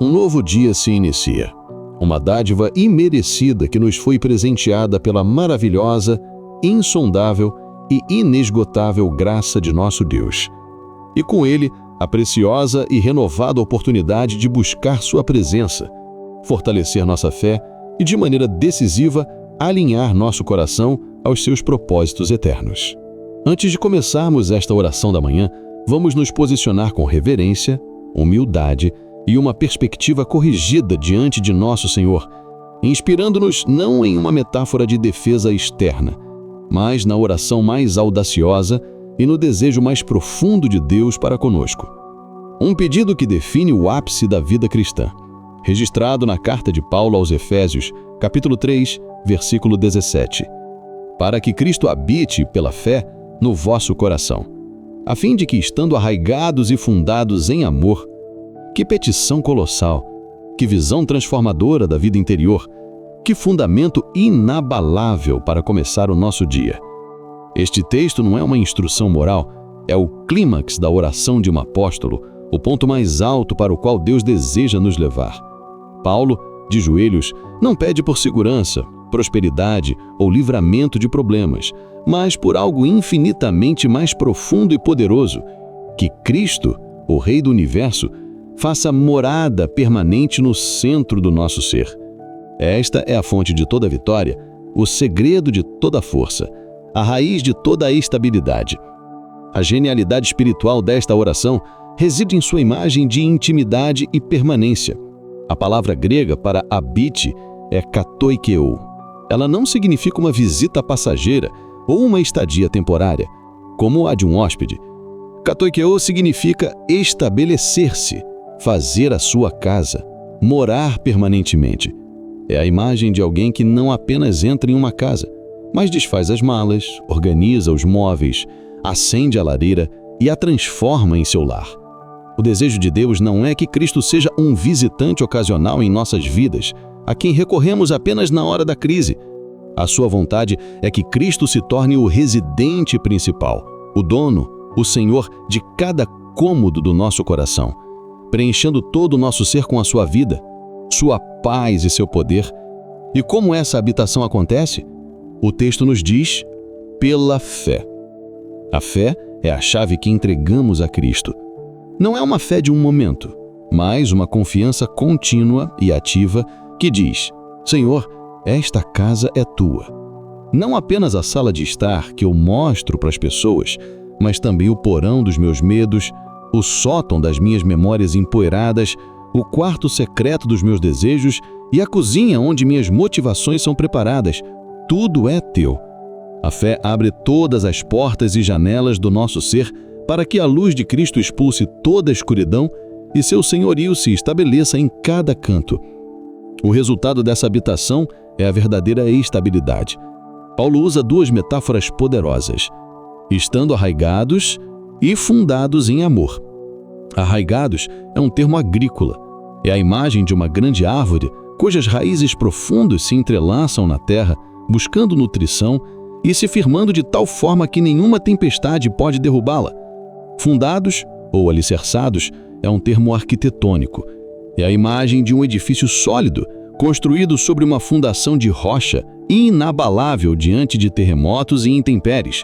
Um novo dia se inicia. Uma dádiva imerecida que nos foi presenteada pela maravilhosa, insondável e inesgotável graça de nosso Deus. E com ele, a preciosa e renovada oportunidade de buscar sua presença, fortalecer nossa fé e, de maneira decisiva, alinhar nosso coração aos seus propósitos eternos. Antes de começarmos esta oração da manhã, vamos nos posicionar com reverência, humildade e uma perspectiva corrigida diante de nosso Senhor, inspirando-nos não em uma metáfora de defesa externa, mas na oração mais audaciosa e no desejo mais profundo de Deus para conosco. Um pedido que define o ápice da vida cristã, registrado na carta de Paulo aos Efésios, capítulo 3, versículo 17. Para que Cristo habite, pela fé, no vosso coração, a fim de que, estando arraigados e fundados em amor, que petição colossal, que visão transformadora da vida interior, que fundamento inabalável para começar o nosso dia. Este texto não é uma instrução moral, é o clímax da oração de um apóstolo, o ponto mais alto para o qual Deus deseja nos levar. Paulo, de joelhos, não pede por segurança, prosperidade ou livramento de problemas, mas por algo infinitamente mais profundo e poderoso, que Cristo, o Rei do Universo, faça morada permanente no centro do nosso ser. Esta é a fonte de toda vitória, o segredo de toda força, a raiz de toda a estabilidade. A genialidade espiritual desta oração reside em sua imagem de intimidade e permanência. A palavra grega para habite é katoikeo. Ela não significa uma visita passageira ou uma estadia temporária, como a de um hóspede. Katoikeo significa estabelecer-se, fazer a sua casa, morar permanentemente. É a imagem de alguém que não apenas entra em uma casa, mas desfaz as malas, organiza os móveis, acende a lareira e a transforma em seu lar. O desejo de Deus não é que Cristo seja um visitante ocasional em nossas vidas, a quem recorremos apenas na hora da crise. A sua vontade é que Cristo se torne o residente principal, o dono, o Senhor de cada cômodo do nosso coração, preenchendo todo o nosso ser com a sua vida, sua paz e seu poder. E como essa habitação acontece? O texto nos diz, pela fé. A fé é a chave que entregamos a Cristo. Não é uma fé de um momento, mas uma confiança contínua e ativa que diz, Senhor, esta casa é tua. Não apenas a sala de estar que eu mostro para as pessoas, mas também o porão dos meus medos, o sótão das minhas memórias empoeiradas, o quarto secreto dos meus desejos e a cozinha onde minhas motivações são preparadas. Tudo é teu. A fé abre todas as portas e janelas do nosso ser para que a luz de Cristo expulse toda a escuridão e seu senhorio se estabeleça em cada canto. O resultado dessa habitação é a verdadeira estabilidade. Paulo usa duas metáforas poderosas, estando arraigados e fundados em amor. Arraigados é um termo agrícola. É a imagem de uma grande árvore cujas raízes profundas se entrelaçam na terra, buscando nutrição e se firmando de tal forma que nenhuma tempestade pode derrubá-la. Fundados ou alicerçados é um termo arquitetônico. É a imagem de um edifício sólido, construído sobre uma fundação de rocha inabalável diante de terremotos e intempéries.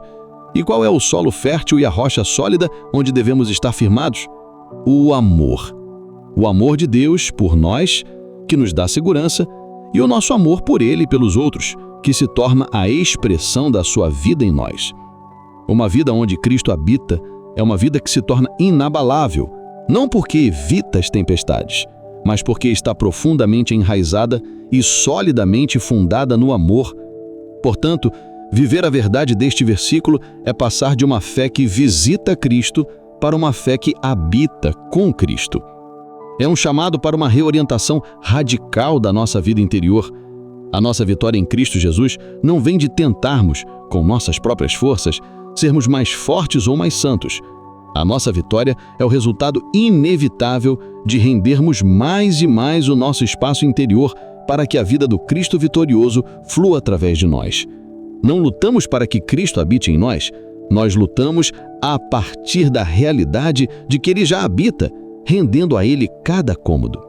E qual é o solo fértil e a rocha sólida onde devemos estar firmados? O amor. O amor de Deus por nós, que nos dá segurança, e o nosso amor por Ele e pelos outros, que se torna a expressão da sua vida em nós. Uma vida onde Cristo habita é uma vida que se torna inabalável, não porque evita as tempestades, mas porque está profundamente enraizada e solidamente fundada no amor. Portanto, viver a verdade deste versículo é passar de uma fé que visita Cristo para uma fé que habita com Cristo. É um chamado para uma reorientação radical da nossa vida interior. A nossa vitória em Cristo Jesus não vem de tentarmos, com nossas próprias forças, sermos mais fortes ou mais santos. A nossa vitória é o resultado inevitável de rendermos mais e mais o nosso espaço interior para que a vida do Cristo vitorioso flua através de nós. Não lutamos para que Cristo habite em nós, nós lutamos a partir da realidade de que Ele já habita, rendendo a Ele cada cômodo.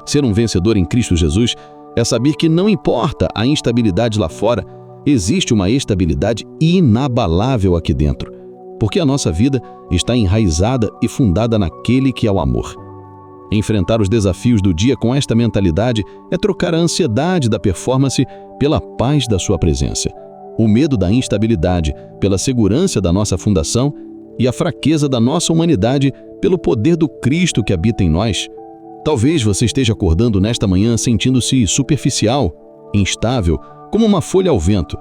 Ser um vencedor em Cristo Jesus é saber que não importa a instabilidade lá fora, existe uma estabilidade inabalável aqui dentro, porque a nossa vida está enraizada e fundada naquele que é o amor. Enfrentar os desafios do dia com esta mentalidade é trocar a ansiedade da performance pela paz da sua presença, o medo da instabilidade pela segurança da nossa fundação e a fraqueza da nossa humanidade pelo poder do Cristo que habita em nós. Talvez você esteja acordando nesta manhã sentindo-se superficial, instável, como uma folha ao vento.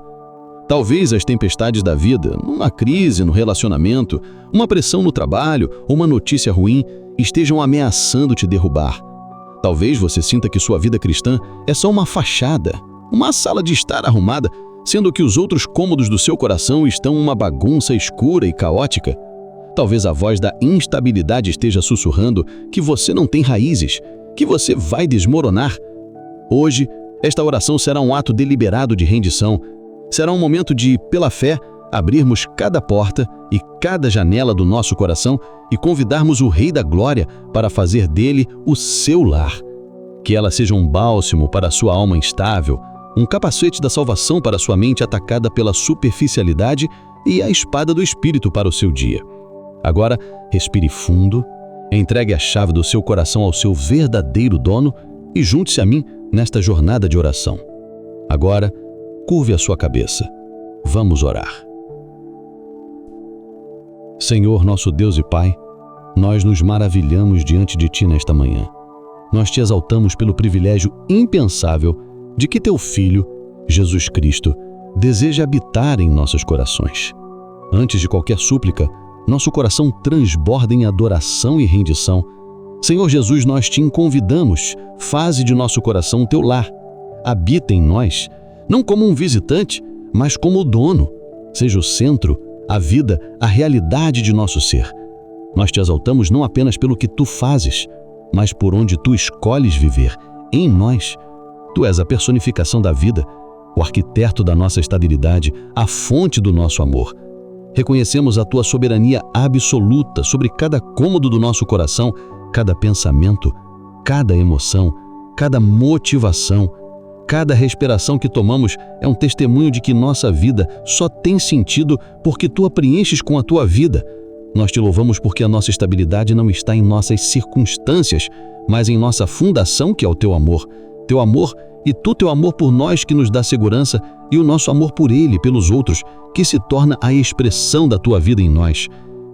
Talvez as tempestades da vida, uma crise no relacionamento, uma pressão no trabalho ou uma notícia ruim estejam ameaçando te derrubar. Talvez você sinta que sua vida cristã é só uma fachada, uma sala de estar arrumada, sendo que os outros cômodos do seu coração estão uma bagunça escura e caótica. Talvez a voz da instabilidade esteja sussurrando que você não tem raízes, que você vai desmoronar. Hoje, esta oração será um ato deliberado de rendição. Será um momento de, pela fé, abrirmos cada porta e cada janela do nosso coração e convidarmos o Rei da Glória para fazer dele o seu lar. Que ela seja um bálsamo para a sua alma instável, um capacete da salvação para a sua mente atacada pela superficialidade e a espada do Espírito para o seu dia. Agora, respire fundo, entregue a chave do seu coração ao seu verdadeiro dono e junte-se a mim nesta jornada de oração. Agora, curve a sua cabeça. Vamos orar. Senhor, nosso Deus e Pai, nós nos maravilhamos diante de Ti nesta manhã. Nós Te exaltamos pelo privilégio impensável de que Teu Filho, Jesus Cristo, deseja habitar em nossos corações. Antes de qualquer súplica, nosso coração transborda em adoração e rendição. Senhor Jesus, nós Te convidamos, faze de nosso coração o Teu lar. Habita em nós, não como um visitante, mas como o dono. Seja o centro, a vida, a realidade de nosso ser. Nós Te exaltamos não apenas pelo que Tu fazes, mas por onde Tu escolhes viver, em nós. Tu és a personificação da vida, o arquiteto da nossa estabilidade, a fonte do nosso amor. Reconhecemos a Tua soberania absoluta sobre cada cômodo do nosso coração, cada pensamento, cada emoção, cada motivação, cada respiração que tomamos é um testemunho de que nossa vida só tem sentido porque Tu a preenches com a Tua vida. Nós Te louvamos porque a nossa estabilidade não está em nossas circunstâncias, mas em nossa fundação, que é o Teu amor. Teu amor e Tu, Teu amor por nós que nos dá segurança e o nosso amor por Ele, pelos outros, que se torna a expressão da Tua vida em nós.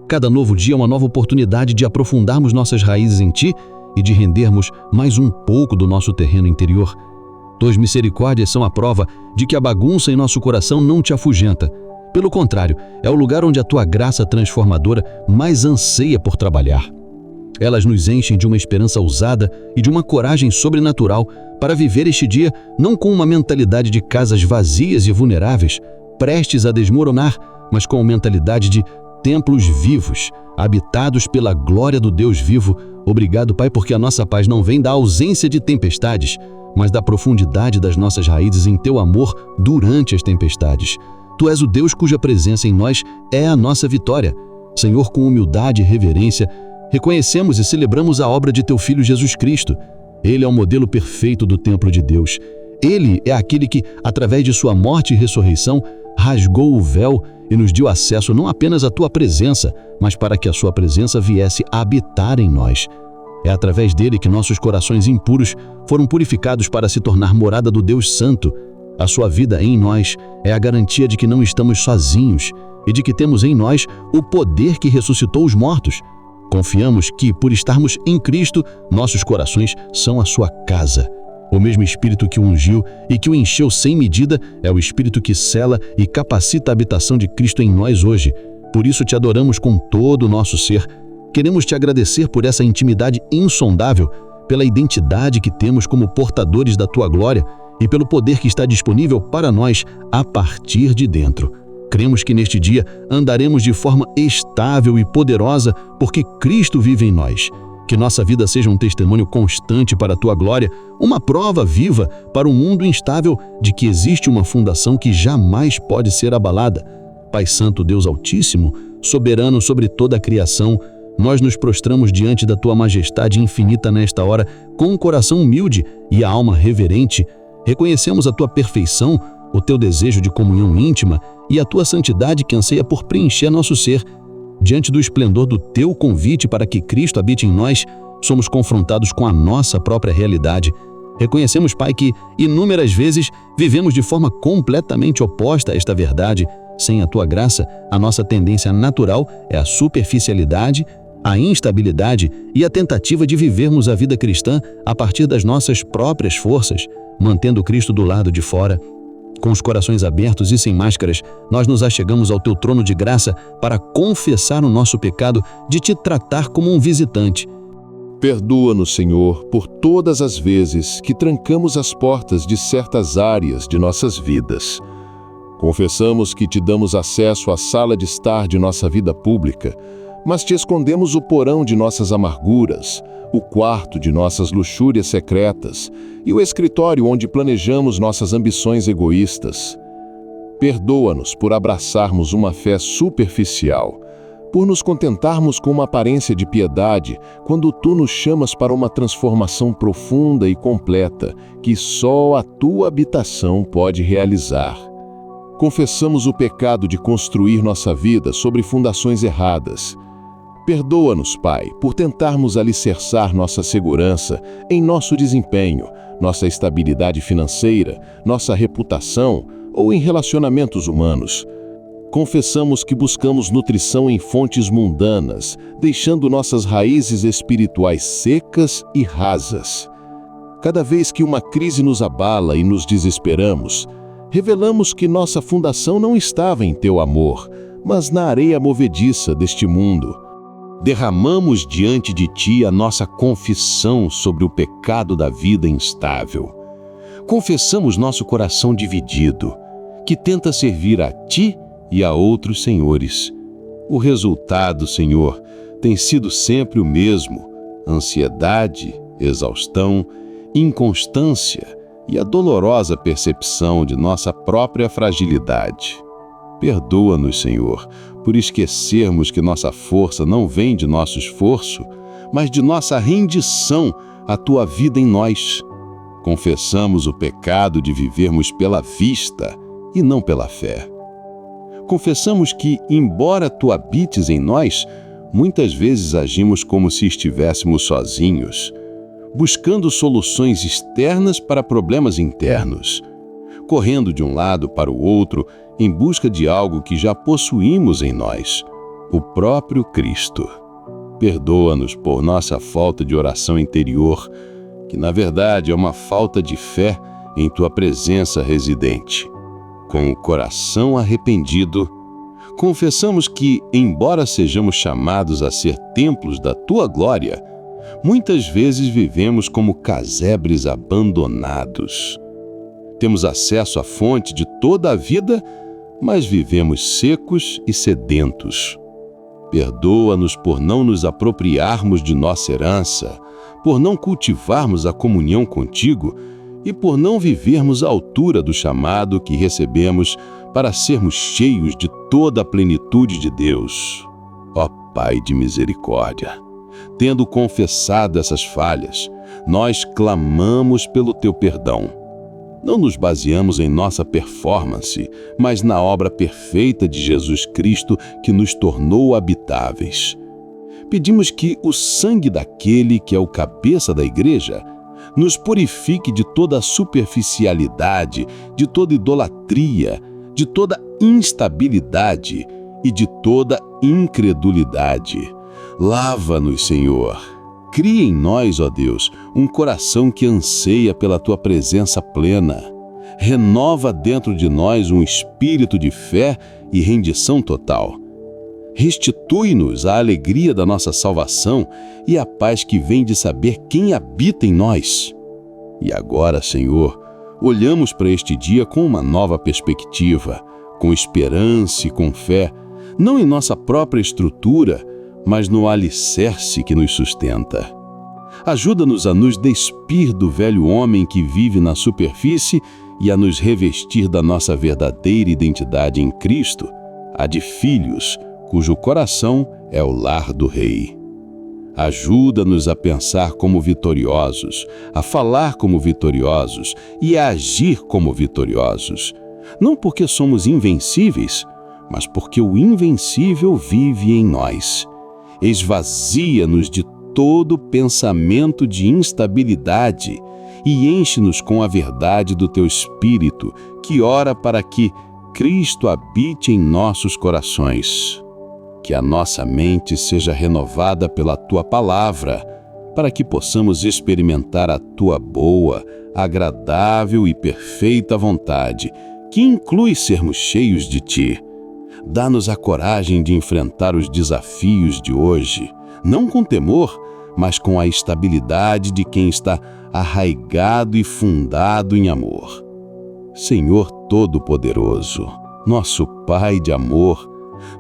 Cada novo dia é uma nova oportunidade de aprofundarmos nossas raízes em Ti e de rendermos mais um pouco do nosso terreno interior. Tuas misericórdias são a prova de que a bagunça em nosso coração não Te afugenta. Pelo contrário, é o lugar onde a Tua graça transformadora mais anseia por trabalhar. Elas nos enchem de uma esperança ousada e de uma coragem sobrenatural para viver este dia não com uma mentalidade de casas vazias e vulneráveis, prestes a desmoronar, mas com a mentalidade de templos vivos, habitados pela glória do Deus vivo. Obrigado, Pai, porque a nossa paz não vem da ausência de tempestades, mas da profundidade das nossas raízes em Teu amor durante as tempestades. Tu és o Deus cuja presença em nós é a nossa vitória. Senhor, com humildade e reverência, reconhecemos e celebramos a obra de Teu Filho Jesus Cristo. Ele é o modelo perfeito do templo de Deus. Ele é aquele que, através de Sua morte e ressurreição, rasgou o véu e nos deu acesso não apenas à Tua presença, mas para que a Sua presença viesse a habitar em nós. É através dele que nossos corações impuros foram purificados para se tornar morada do Deus Santo. A Sua vida em nós é a garantia de que não estamos sozinhos e de que temos em nós o poder que ressuscitou os mortos. Confiamos que, por estarmos em Cristo, nossos corações são a Sua casa. O mesmo Espírito que o ungiu e que o encheu sem medida é o Espírito que sela e capacita a habitação de Cristo em nós hoje. Por isso Te adoramos com todo o nosso ser. Queremos Te agradecer por essa intimidade insondável, pela identidade que temos como portadores da Tua glória e pelo poder que está disponível para nós a partir de dentro. Cremos que neste dia andaremos de forma estável e poderosa porque Cristo vive em nós. Que nossa vida seja um testemunho constante para a Tua glória, uma prova viva para um mundo instável de que existe uma fundação que jamais pode ser abalada. Pai Santo, Deus Altíssimo, soberano sobre toda a criação, nós nos prostramos diante da Tua majestade infinita nesta hora, com um coração humilde e a alma reverente. Reconhecemos a Tua perfeição, o Teu desejo de comunhão íntima e a Tua santidade que anseia por preencher nosso ser. Diante do esplendor do Teu convite para que Cristo habite em nós, somos confrontados com a nossa própria realidade. Reconhecemos, Pai, que inúmeras vezes vivemos de forma completamente oposta a esta verdade. Sem a Tua graça, a nossa tendência natural é a superficialidade, a instabilidade e a tentativa de vivermos a vida cristã a partir das nossas próprias forças, mantendo Cristo do lado de fora. Com os corações abertos e sem máscaras, nós nos achegamos ao Teu trono de graça para confessar o nosso pecado, de Te tratar como um visitante. Perdoa-nos, Senhor, por todas as vezes que trancamos as portas de certas áreas de nossas vidas. Confessamos que Te damos acesso à sala de estar de nossa vida pública, mas Te escondemos o porão de nossas amarguras, o quarto de nossas luxúrias secretas e o escritório onde planejamos nossas ambições egoístas. Perdoa-nos por abraçarmos uma fé superficial, por nos contentarmos com uma aparência de piedade, quando Tu nos chamas para uma transformação profunda e completa, que só a Tua habitação pode realizar. Confessamos o pecado de construir nossa vida sobre fundações erradas. Perdoa-nos, Pai, por tentarmos alicerçar nossa segurança em nosso desempenho, nossa estabilidade financeira, nossa reputação ou em relacionamentos humanos. Confessamos que buscamos nutrição em fontes mundanas, deixando nossas raízes espirituais secas e rasas. Cada vez que uma crise nos abala e nos desesperamos, revelamos que nossa fundação não estava em Teu amor, mas na areia movediça deste mundo. Derramamos diante de Ti a nossa confissão sobre o pecado da vida instável. Confessamos nosso coração dividido, que tenta servir a Ti e a outros senhores. O resultado, Senhor, tem sido sempre o mesmo: ansiedade, exaustão, inconstância e a dolorosa percepção de nossa própria fragilidade. Perdoa-nos, Senhor, por esquecermos que nossa força não vem de nosso esforço, mas de nossa rendição à Tua vida em nós. Confessamos o pecado de vivermos pela vista e não pela fé. Confessamos que, embora Tu habites em nós, muitas vezes agimos como se estivéssemos sozinhos, buscando soluções externas para problemas internos, correndo de um lado para o outro em busca de algo que já possuímos em nós, o próprio Cristo. Perdoa-nos por nossa falta de oração interior, que na verdade é uma falta de fé em Tua presença residente. Com o coração arrependido, confessamos que, embora sejamos chamados a ser templos da Tua glória, muitas vezes vivemos como casebres abandonados. Temos acesso à fonte de toda a vida, mas vivemos secos e sedentos. Perdoa-nos por não nos apropriarmos de nossa herança, por não cultivarmos a comunhão contigo e por não vivermos à altura do chamado que recebemos para sermos cheios de toda a plenitude de Deus. Ó Pai de misericórdia, tendo confessado essas falhas, nós clamamos pelo Teu perdão. Não nos baseamos em nossa performance, mas na obra perfeita de Jesus Cristo que nos tornou habitáveis. Pedimos que o sangue daquele que é o cabeça da igreja nos purifique de toda a superficialidade, de toda idolatria, de toda instabilidade e de toda incredulidade. Lava-nos, Senhor. Cria em nós, ó Deus, um coração que anseia pela Tua presença plena. Renova dentro de nós um espírito de fé e rendição total. Restitui-nos a alegria da nossa salvação e a paz que vem de saber quem habita em nós. E agora, Senhor, olhamos para este dia com uma nova perspectiva, com esperança e com fé, não em nossa própria estrutura, mas no alicerce que nos sustenta. Ajuda-nos a nos despir do velho homem que vive na superfície e a nos revestir da nossa verdadeira identidade em Cristo, a de filhos, cujo coração é o lar do Rei. Ajuda-nos a pensar como vitoriosos, a falar como vitoriosos e a agir como vitoriosos. Não porque somos invencíveis, mas porque o invencível vive em nós. Esvazia-nos de todo pensamento de instabilidade e enche-nos com a verdade do Teu Espírito, que ora para que Cristo habite em nossos corações. Que a nossa mente seja renovada pela Tua Palavra, para que possamos experimentar a Tua boa, agradável e perfeita vontade, que inclui sermos cheios de Ti. Dá-nos a coragem de enfrentar os desafios de hoje, não com temor, mas com a estabilidade de quem está arraigado e fundado em amor. Senhor Todo-Poderoso, nosso Pai de amor,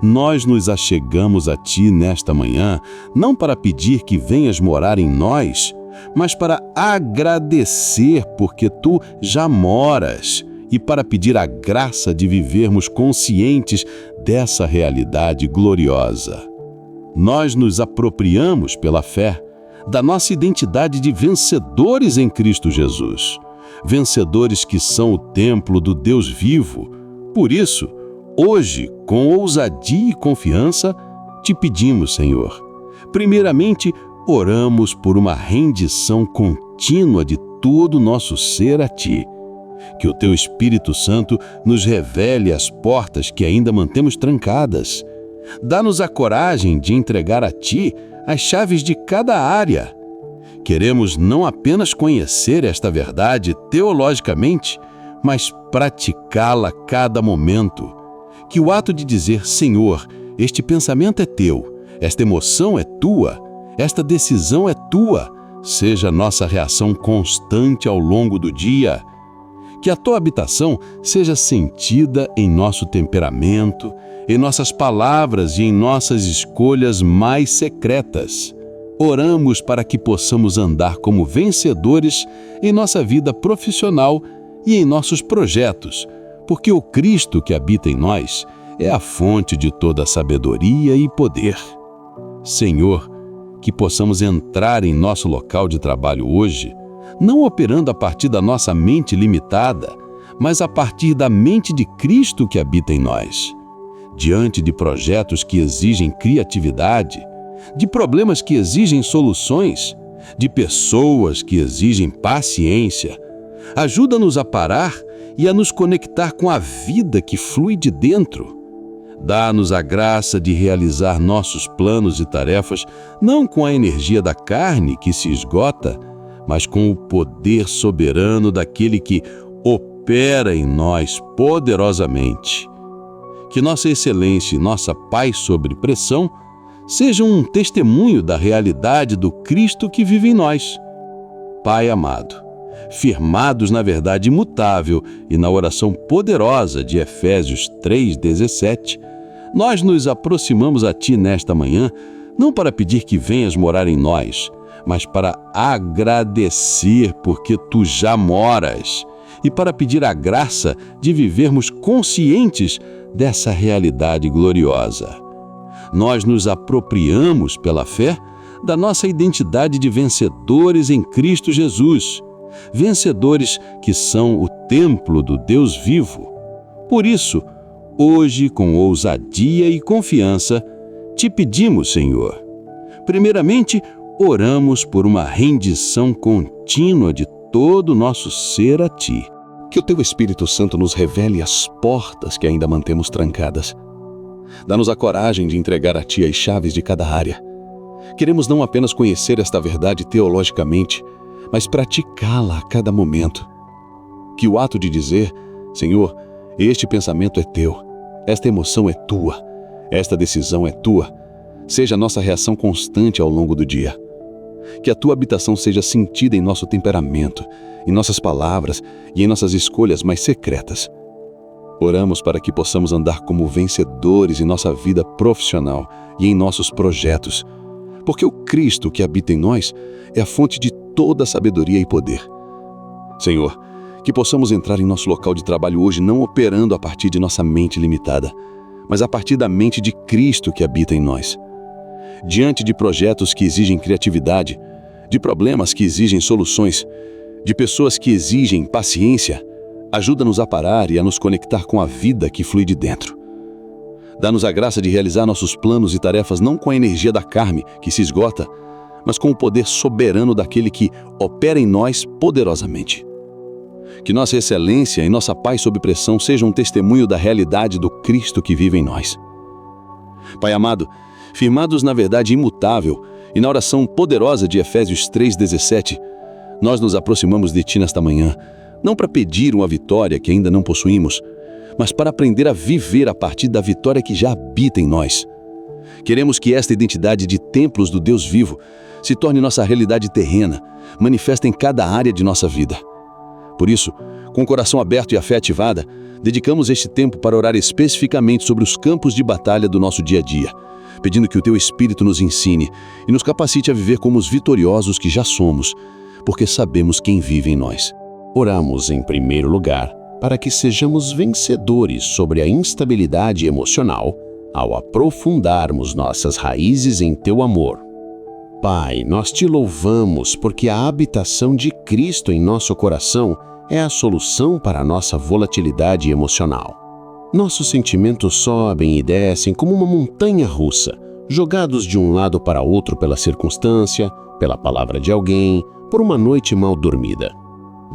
nós nos achegamos a Ti nesta manhã, não para pedir que venhas morar em nós, mas para agradecer porque Tu já moras e para pedir a graça de vivermos conscientes dessa realidade gloriosa. Nós nos apropriamos pela fé da nossa identidade de vencedores em Cristo Jesus, vencedores que são o templo do Deus vivo. Por isso, hoje, com ousadia e confiança, te pedimos, Senhor. Primeiramente, oramos por uma rendição contínua de todo o nosso ser a Ti. Que o Teu Espírito Santo nos revele as portas que ainda mantemos trancadas. Dá-nos a coragem de entregar a Ti as chaves de cada área. Queremos não apenas conhecer esta verdade teologicamente, mas praticá-la a cada momento. Que o ato de dizer, Senhor, este pensamento é Teu, esta emoção é Tua, esta decisão é Tua, seja a nossa reação constante ao longo do dia. Que a Tua habitação seja sentida em nosso temperamento, em nossas palavras e em nossas escolhas mais secretas. Oramos para que possamos andar como vencedores em nossa vida profissional e em nossos projetos, porque o Cristo que habita em nós é a fonte de toda sabedoria e poder. Senhor, que possamos entrar em nosso local de trabalho hoje, não operando a partir da nossa mente limitada, mas a partir da mente de Cristo que habita em nós. Diante de projetos que exigem criatividade, de problemas que exigem soluções, de pessoas que exigem paciência, ajuda-nos a parar e a nos conectar com a vida que flui de dentro. Dá-nos a graça de realizar nossos planos e tarefas não com a energia da carne que se esgota, mas com o poder soberano daquele que opera em nós poderosamente. Que nossa excelência e nossa paz sob pressão sejam um testemunho da realidade do Cristo que vive em nós. Pai amado, firmados na verdade imutável e na oração poderosa de Efésios 3,17, nós nos aproximamos a Ti nesta manhã, não para pedir que venhas morar em nós, mas para agradecer porque Tu já moras e para pedir a graça de vivermos conscientes dessa realidade gloriosa. Nós nos apropriamos pela fé da nossa identidade de vencedores em Cristo Jesus, vencedores que são o templo do Deus vivo. Por isso, hoje, com ousadia e confiança, te pedimos, Senhor. Primeiramente, oramos por uma rendição contínua de todo o nosso ser a Ti. Que o Teu Espírito Santo nos revele as portas que ainda mantemos trancadas. Dá-nos a coragem de entregar a Ti as chaves de cada área. Queremos não apenas conhecer esta verdade teologicamente, mas praticá-la a cada momento. Que o ato de dizer, Senhor, este pensamento é Teu, esta emoção é Tua, esta decisão é Tua, seja a nossa reação constante ao longo do dia. Que a Tua habitação seja sentida em nosso temperamento, em nossas palavras e em nossas escolhas mais secretas. Oramos para que possamos andar como vencedores em nossa vida profissional e em nossos projetos, porque o Cristo que habita em nós é a fonte de toda sabedoria e poder. Senhor, que possamos entrar em nosso local de trabalho hoje não operando a partir de nossa mente limitada, mas a partir da mente de Cristo que habita em nós. diante de projetos que exigem criatividade, de problemas que exigem soluções, de pessoas que exigem paciência, ajuda-nos a parar e a nos conectar com a vida que flui de dentro. Dá-nos a graça de realizar nossos planos e tarefas não com a energia da carne, que se esgota, mas com o poder soberano daquele que opera em nós poderosamente. Que nossa excelência e nossa paz sob pressão sejam um testemunho da realidade do Cristo que vive em nós. Pai amado, firmados na verdade imutável e na oração poderosa de Efésios 3,17, nós nos aproximamos de Ti nesta manhã, não para pedir uma vitória que ainda não possuímos, mas para aprender a viver a partir da vitória que já habita em nós. Queremos que esta identidade de templos do Deus vivo se torne nossa realidade terrena, manifesta em cada área de nossa vida. Por isso, com o coração aberto e a fé ativada, dedicamos este tempo para orar especificamente sobre os campos de batalha do nosso dia a dia, pedindo que o Teu Espírito nos ensine e nos capacite a viver como os vitoriosos que já somos, porque sabemos quem vive em nós. Oramos, em primeiro lugar, para que sejamos vencedores sobre a instabilidade emocional ao aprofundarmos nossas raízes em Teu amor. Pai, nós Te louvamos porque a habitação de Cristo em nosso coração é a solução para a nossa volatilidade emocional. Nossos sentimentos sobem e descem como uma montanha russa, jogados de um lado para outro pela circunstância, pela palavra de alguém, por uma noite mal dormida.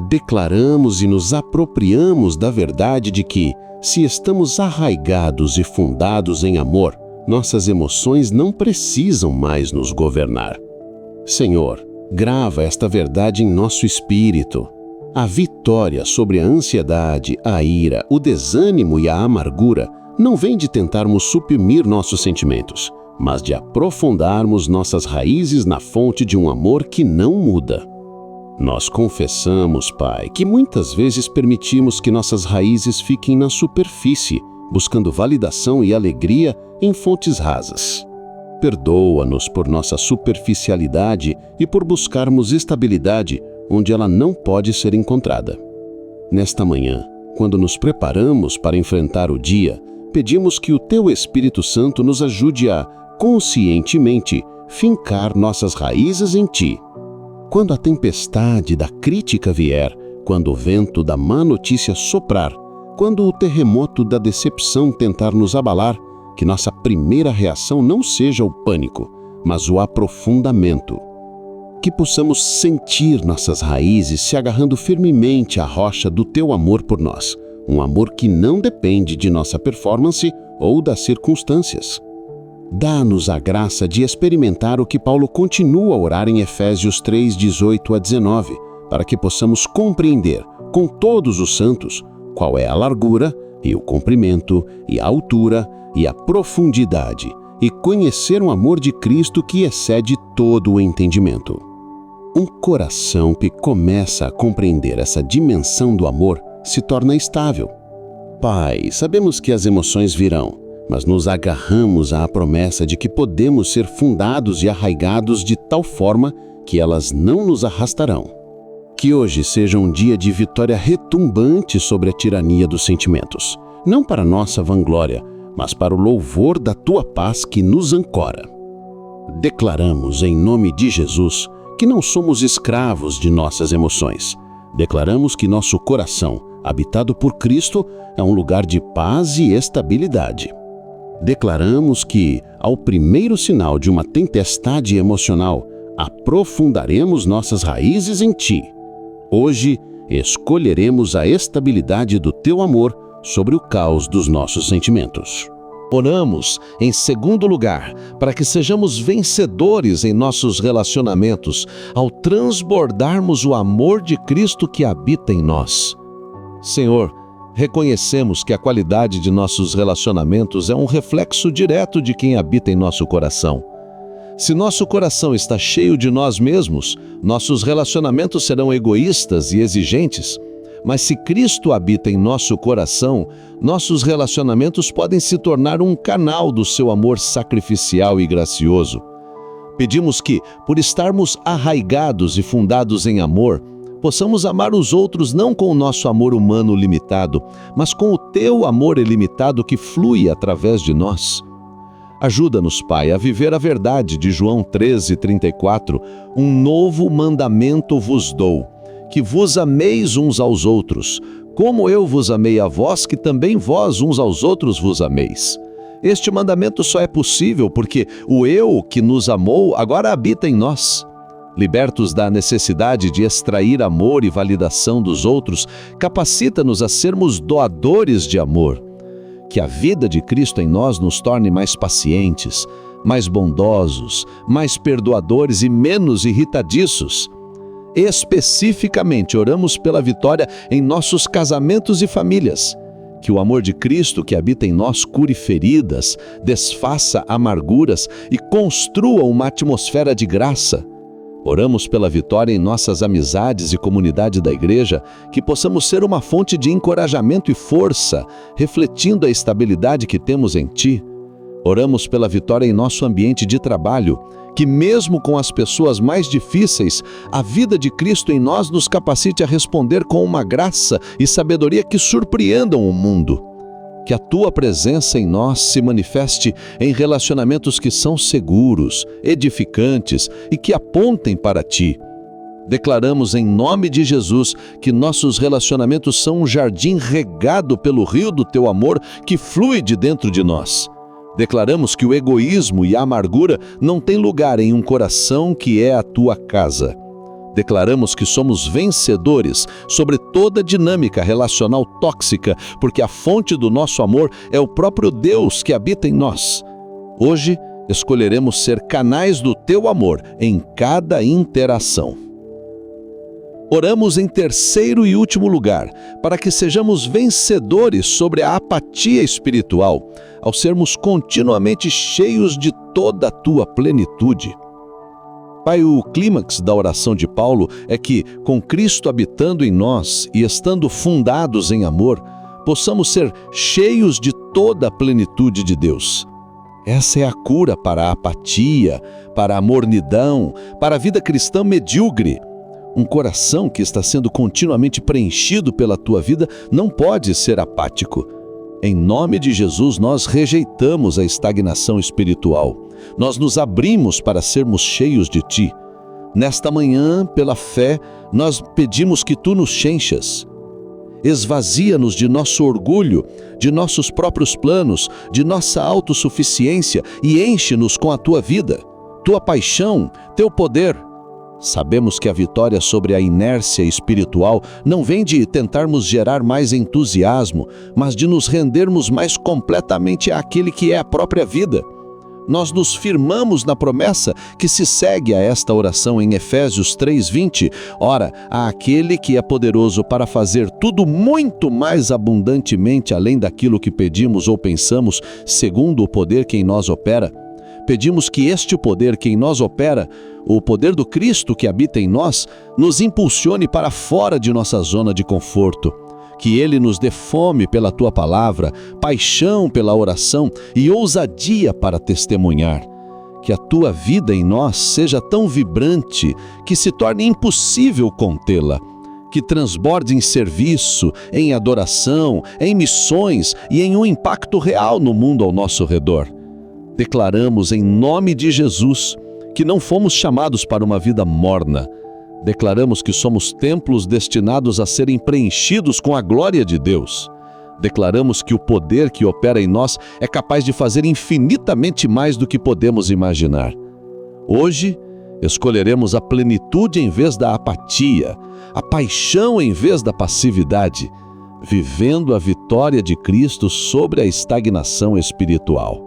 Declaramos e nos apropriamos da verdade de que, se estamos arraigados e fundados em amor, nossas emoções não precisam mais nos governar. Senhor, grava esta verdade em nosso espírito. A vitória sobre a ansiedade, a ira, o desânimo e a amargura não vem de tentarmos suprimir nossos sentimentos, mas de aprofundarmos nossas raízes na fonte de um amor que não muda. Nós confessamos, Pai, que muitas vezes permitimos que nossas raízes fiquem na superfície, buscando validação e alegria em fontes rasas. Perdoa-nos por nossa superficialidade e por buscarmos estabilidade onde ela não pode ser encontrada. Nesta manhã, quando nos preparamos para enfrentar o dia, pedimos que o Teu Espírito Santo nos ajude a, conscientemente, fincar nossas raízes em Ti. Quando a tempestade da crítica vier, quando o vento da má notícia soprar, quando o terremoto da decepção tentar nos abalar, que nossa primeira reação não seja o pânico, mas o aprofundamento. Que possamos sentir nossas raízes se agarrando firmemente à rocha do Teu amor por nós, um amor que não depende de nossa performance ou das circunstâncias. Dá-nos a graça de experimentar o que Paulo continua a orar em Efésios 3:18-19, para que possamos compreender, com todos os santos, qual é a largura, e o comprimento, e a altura, e a profundidade, e conhecer o amor de Cristo que excede todo o entendimento. Um coração que começa a compreender essa dimensão do amor se torna estável. Pai, sabemos que as emoções virão, mas nos agarramos à promessa de que podemos ser fundados e arraigados de tal forma que elas não nos arrastarão. Que hoje seja um dia de vitória retumbante sobre a tirania dos sentimentos, não para nossa vanglória, mas para o louvor da Tua paz que nos ancora. Declaramos em nome de Jesus que não somos escravos de nossas emoções. Declaramos que nosso coração, habitado por Cristo, é um lugar de paz e estabilidade. Declaramos que, ao primeiro sinal de uma tempestade emocional, aprofundaremos nossas raízes em Ti. Hoje, escolheremos a estabilidade do Teu amor sobre o caos dos nossos sentimentos. Oramos, em segundo lugar, para que sejamos vencedores em nossos relacionamentos ao transbordarmos o amor de Cristo que habita em nós. Senhor, reconhecemos que a qualidade de nossos relacionamentos é um reflexo direto de quem habita em nosso coração. Se nosso coração está cheio de nós mesmos, nossos relacionamentos serão egoístas e exigentes. Mas se Cristo habita em nosso coração, nossos relacionamentos podem se tornar um canal do seu amor sacrificial e gracioso. Pedimos que, por estarmos arraigados e fundados em amor, possamos amar os outros não com o nosso amor humano limitado, mas com o Teu amor ilimitado que flui através de nós. Ajuda-nos, Pai, a viver a verdade de João 13:34. Um novo mandamento vos dou, que vos ameis uns aos outros, como eu vos amei a vós, que também vós uns aos outros vos ameis. Este mandamento só é possível porque o eu que nos amou agora habita em nós. Libertos da necessidade de extrair amor e validação dos outros, capacita-nos a sermos doadores de amor. Que a vida de Cristo em nós nos torne mais pacientes, mais bondosos, mais perdoadores e menos irritadiços. Especificamente, oramos pela vitória em nossos casamentos e famílias. Que o amor de Cristo que habita em nós cure feridas, desfaça amarguras e construa uma atmosfera de graça. Oramos pela vitória em nossas amizades e comunidade da igreja, que possamos ser uma fonte de encorajamento e força, refletindo a estabilidade que temos em Ti. Oramos pela vitória em nosso ambiente de trabalho, que mesmo com as pessoas mais difíceis, a vida de Cristo em nós nos capacite a responder com uma graça e sabedoria que surpreendam o mundo. Que a Tua presença em nós se manifeste em relacionamentos que são seguros, edificantes e que apontem para Ti. Declaramos em nome de Jesus que nossos relacionamentos são um jardim regado pelo rio do Teu amor que flui de dentro de nós. Declaramos que o egoísmo e a amargura não têm lugar em um coração que é a Tua casa. Declaramos que somos vencedores sobre toda dinâmica relacional tóxica, porque a fonte do nosso amor é o próprio Deus que habita em nós. Hoje, escolheremos ser canais do Teu amor em cada interação. Oramos em terceiro e último lugar, para que sejamos vencedores sobre a apatia espiritual, ao sermos continuamente cheios de toda a Tua plenitude. Pai, o clímax da oração de Paulo é que, com Cristo habitando em nós e estando fundados em amor, possamos ser cheios de toda a plenitude de Deus. Essa é a cura para a apatia, para a mornidão, para a vida cristã medíocre. Um coração que está sendo continuamente preenchido pela Tua vida não pode ser apático. Em nome de Jesus, nós rejeitamos a estagnação espiritual. Nós nos abrimos para sermos cheios de Ti. Nesta manhã, pela fé, nós pedimos que Tu nos enchas. Esvazia-nos de nosso orgulho, de nossos próprios planos, de nossa autossuficiência e enche-nos com a Tua vida, Tua paixão, Teu poder. Sabemos que a vitória sobre a inércia espiritual não vem de tentarmos gerar mais entusiasmo, mas de nos rendermos mais completamente àquele que é a própria vida. Nós nos firmamos na promessa que se segue a esta oração em Efésios 3:20. Ora, àquele que é poderoso para fazer tudo muito mais abundantemente além daquilo que pedimos ou pensamos, segundo o poder que em nós opera. Pedimos que este poder que em nós opera, o poder do Cristo que habita em nós, nos impulsione para fora de nossa zona de conforto. Que Ele nos dê fome pela Tua palavra, paixão pela oração e ousadia para testemunhar. Que a Tua vida em nós seja tão vibrante que se torne impossível contê-la. Que transborde em serviço, em adoração, em missões e em um impacto real no mundo ao nosso redor. Declaramos em nome de Jesus que não fomos chamados para uma vida morna. Declaramos que somos templos destinados a serem preenchidos com a glória de Deus. Declaramos que o poder que opera em nós é capaz de fazer infinitamente mais do que podemos imaginar. Hoje, escolheremos a plenitude em vez da apatia, a paixão em vez da passividade, vivendo a vitória de Cristo sobre a estagnação espiritual.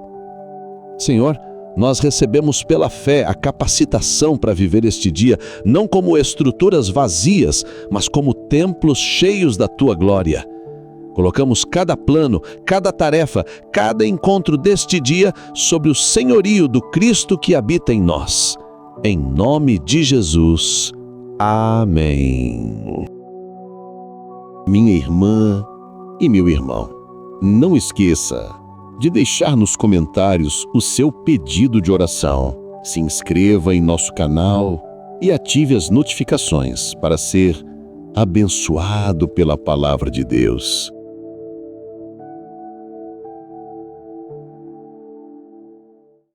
Senhor, nós recebemos pela fé a capacitação para viver este dia, não como estruturas vazias, mas como templos cheios da Tua glória. Colocamos cada plano, cada tarefa, cada encontro deste dia sob o senhorio do Cristo que habita em nós. Em nome de Jesus. Amém. Minha irmã e meu irmão, não esqueça de deixar nos comentários o seu pedido de oração. Se inscreva em nosso canal e ative as notificações para ser abençoado pela palavra de Deus.